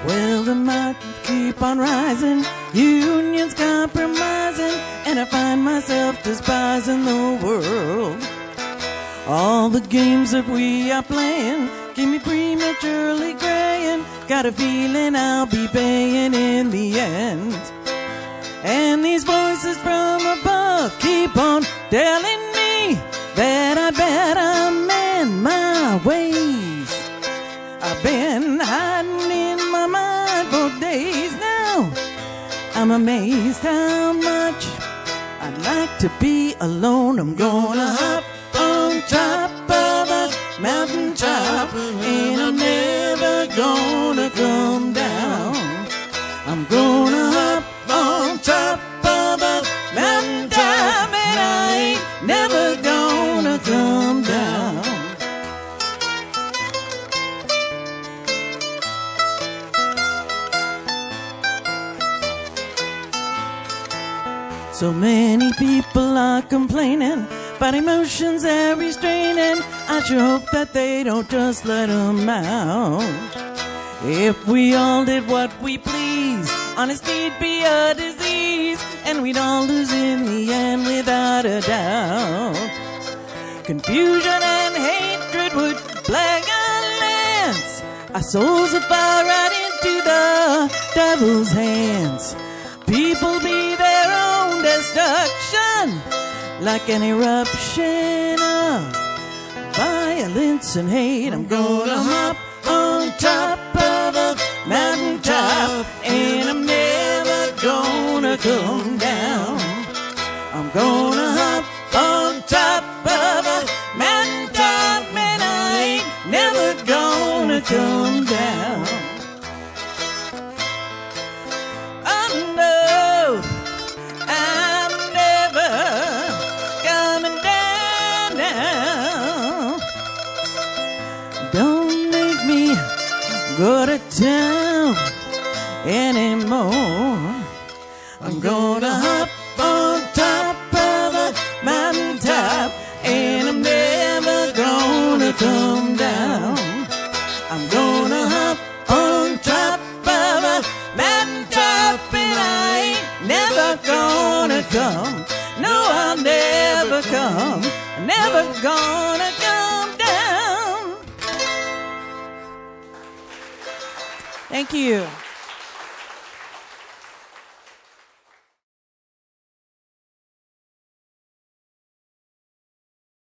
Well, the market keep on rising, unions compromising, and I find myself despising the world. All the games that we are playing keep me prematurely graying. Got a feeling I'll be paying in the end. And these voices from above keep on telling me that I better mend my ways. I've been hiding in my mind for days now. I'm amazed how much I'd like to be alone. I'm gonna hop on top of a mountain top, and I'm never gonna come down. I'm gonna hop on top of a mountain top, and I ain't never gonna come down. So many people are complaining about emotions they're restraining. I sure hope that they don't just let them out. If we all did what we please, honesty'd be a disease, and we'd all lose in the end without a doubt. Confusion and hatred would plague our lands. Our souls would fall right into the devil's hands. People be their own destruction, like an eruption of violence and hate. I'm gonna hop on top of a mountain top, and I'm never gonna come down. I'm gonna hop on top of a mountain top, and I ain't never gonna come down. Oh no, I'm never coming down now. Don't make me go to town anymore. I'm gonna hop on top of a mountain top, and I'm never gonna come down. I'm gonna hop on top of a mountain top, and I ain't never gonna come. No, I'll never come. Never gonna come down. Thank you.